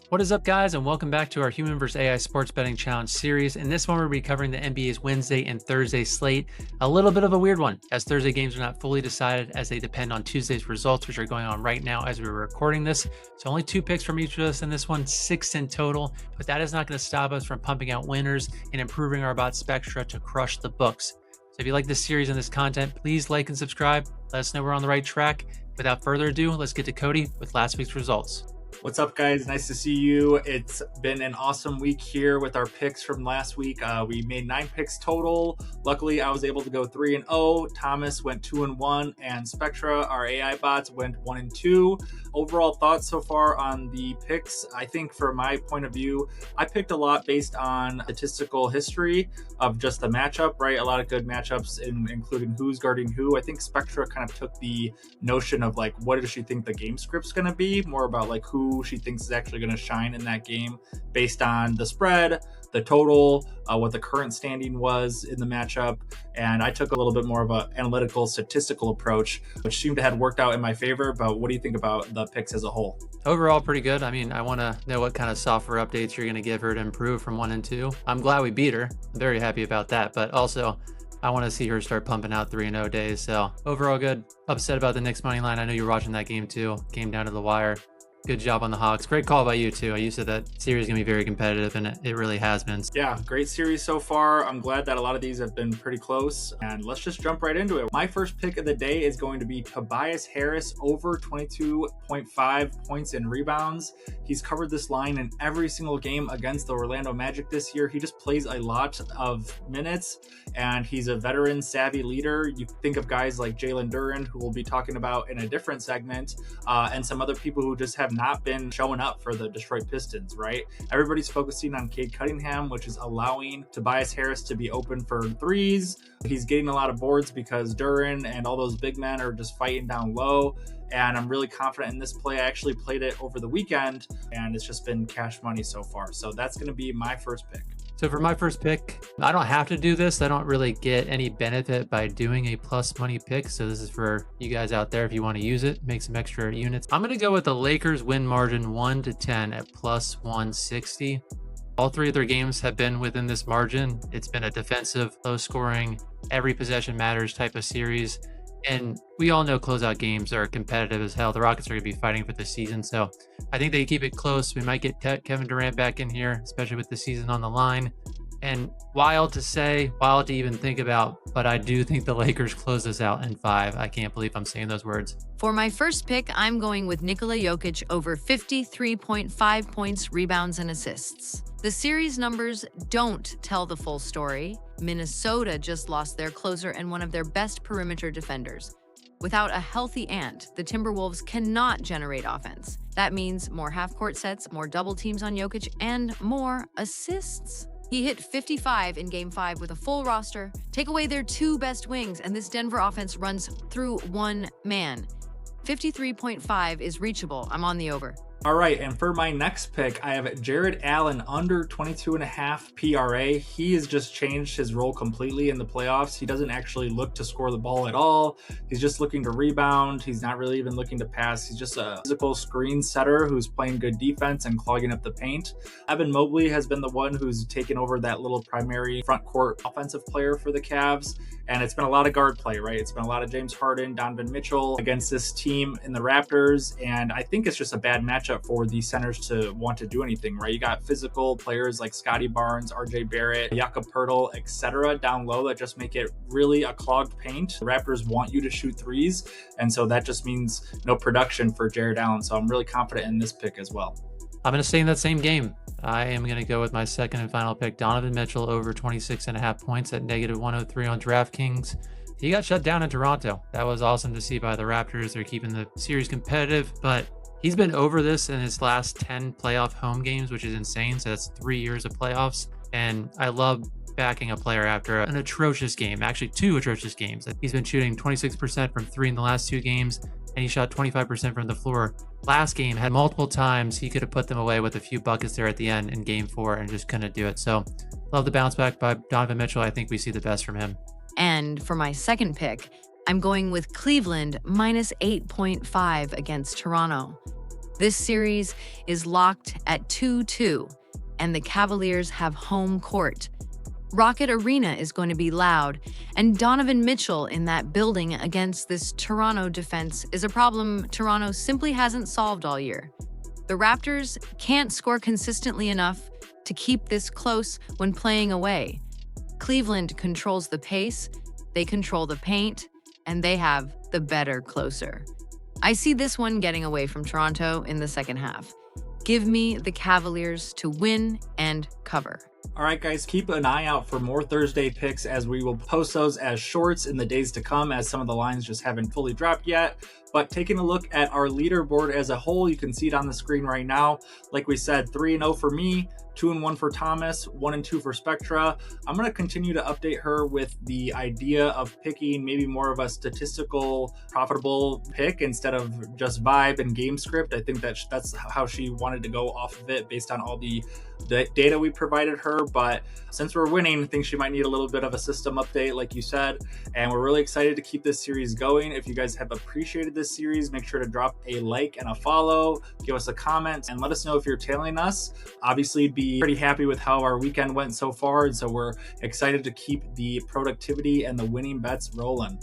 What is up, guys, and welcome back to our Human vs. AI Sports Betting Challenge series. In this one, we'll be covering the NBA's Wednesday and Thursday slate. A little bit of a weird one, as Thursday games are not fully decided as they depend on Tuesday's results, which are going on right now as we're recording this. So only 2 picks from each of us in this one, 6 in total, but that is not going to stop us from pumping out winners and improving our bot Spectra to crush the books. So if you like this series and this content, please like and subscribe. Let us know we're on the right track. Without further ado, let's get to Kodey with last week's results. What's up, guys? Nice to see you. It's been an awesome week here with our picks from last week. We made 9 picks total. Luckily, I was able to go 3-0. Thomas went 2-1, and Spectra, our AI bots, went 1-2. Overall thoughts so far on the picks. I think from my point of view, I picked a lot based on statistical history of just the matchup, right? A lot of good matchups, including who's guarding who. I think Spectra kind of took the notion of like, what does she think the game script's going to be? More about like who she thinks is actually going to shine in that game based on the spread, the total, what the current standing was in the matchup. And I took a little bit more of an analytical, statistical approach, which seemed to have worked out in my favor. But what do you think about the picks as a whole? Overall, pretty good. I mean, I want to know what kind of software updates you're going to give her to improve from 1 and 2. I'm glad we beat her. I'm very happy about that. But also, I want to see her start pumping out 3-0 days. So overall good. Upset about the Knicks money line. I know you were watching that game too. Came down to the wire. Good job on the Hawks. Great call by you too. You said that series is going to be very competitive, and it really has been. Yeah, great series so far. I'm glad that a lot of these have been pretty close, and let's just jump right into it. My first pick of the day is going to be Tobias Harris over 22.5 points and rebounds. He's covered this line in every single game against the Orlando Magic this year. He just plays a lot of minutes, and he's a veteran savvy leader. You think of guys like Jalen Duren, who we'll be talking about in a different segment, and some other people who just have not been showing up for the Detroit Pistons, right? Everybody's focusing on Cade Cunningham, which is allowing Tobias Harris to be open for threes. He's getting a lot of boards because Duren and all those big men are just fighting down low. And I'm really confident in this play. I actually played it over the weekend, and it's just been cash money so far. So that's going to be my first pick. So for my first pick, I don't have to do this. I don't really get any benefit by doing a plus money pick. So this is for you guys out there if you want to use it, make some extra units. I'm going to go with the Lakers win margin 1-10 at plus 160. All 3 of their games have been within this margin. It's been a defensive, low scoring, every possession matters type of series. And we all know closeout games are competitive as hell. The Rockets are going to be fighting for the season. So I think they keep it close. We might get Kevin Durant back in here, especially with the season on the line. And wild to say, wild to even think about, but I do think the Lakers close this out in 5. I can't believe I'm saying those words. For my first pick, I'm going with Nikola Jokic over 53.5 points, rebounds, and assists. The series numbers don't tell the full story. Minnesota just lost their closer and one of their best perimeter defenders. Without a healthy Ant, the Timberwolves cannot generate offense. That means more half-court sets, more double teams on Jokic, and more assists. He hit 55 in Game 5 with a full roster. Take away their 2 best wings, and this Denver offense runs through one man. 53.5 is reachable. I'm on the over. All right, and for my next pick, I have Jared Allen under 22.5 PRA. He has just changed his role completely in the playoffs. He doesn't actually look to score the ball at all. He's just looking to rebound. He's not really even looking to pass. He's just a physical screen setter who's playing good defense and clogging up the paint. Evan Mobley has been the one who's taken over that little primary front court offensive player for the Cavs. And it's been a lot of guard play, right? It's been a lot of James Harden, Donovan Mitchell against this team in the Raptors. And I think it's just a bad matchup for the centers to want to do anything, right? You got physical players like Scotty Barnes, RJ Barrett, Jakob Poeltl, etc. down low that just make it really a clogged paint. The Raptors want you to shoot threes. And so that just means no production for Jared Allen. So I'm really confident in this pick as well. I'm going to stay in that same game. I am going to go with my second and final pick, Donovan Mitchell over 26.5 points at negative 103 on DraftKings. He got shut down in Toronto. That was awesome to see by the Raptors. They're keeping the series competitive, but he's been over this in his last 10 playoff home games, which is insane. So that's 3 years of playoffs. And I love backing a player after an atrocious game, actually 2 atrocious games. He's been shooting 26% from 3 in the last 2 games, and he shot 25% from the floor. Last game had multiple times he could have put them away with a few buckets there at the end in game 4 and just couldn't do it. So love the bounce back by Donovan Mitchell. I think we see the best from him. And for my second pick, I'm going with Cleveland minus 8.5 against Toronto. This series is locked at 2-2, and the Cavaliers have home court. Rocket Arena is going to be loud, and Donovan Mitchell in that building against this Toronto defense is a problem Toronto simply hasn't solved all year. The Raptors can't score consistently enough to keep this close when playing away. Cleveland controls the pace, they control the paint, and they have the better closer. I see this one getting away from Toronto in the second half. Give me the Cavaliers to win and cover. All right, guys, keep an eye out for more Thursday picks as we will post those as shorts in the days to come, as some of the lines just haven't fully dropped yet. But taking a look at our leaderboard as a whole, you can see it on the screen right now. Like we said, 3-0 for me, 2-1 for Thomas, 1-2 for Spectra. I'm going to continue to update her with the idea of picking maybe more of a statistical, profitable pick instead of just vibe and game script. I think that's how she wanted to go off of it based on all the data we provided her. But since we're winning, I think she might need a little bit of a system update, like you said. And we're really excited to keep this series going. If you guys have appreciated this series, make sure to drop a like and a follow, give us a comment, and let us know if you're tailing us. Obviously, be pretty happy with how our weekend went so far, and so we're excited to keep the productivity and the winning bets rolling.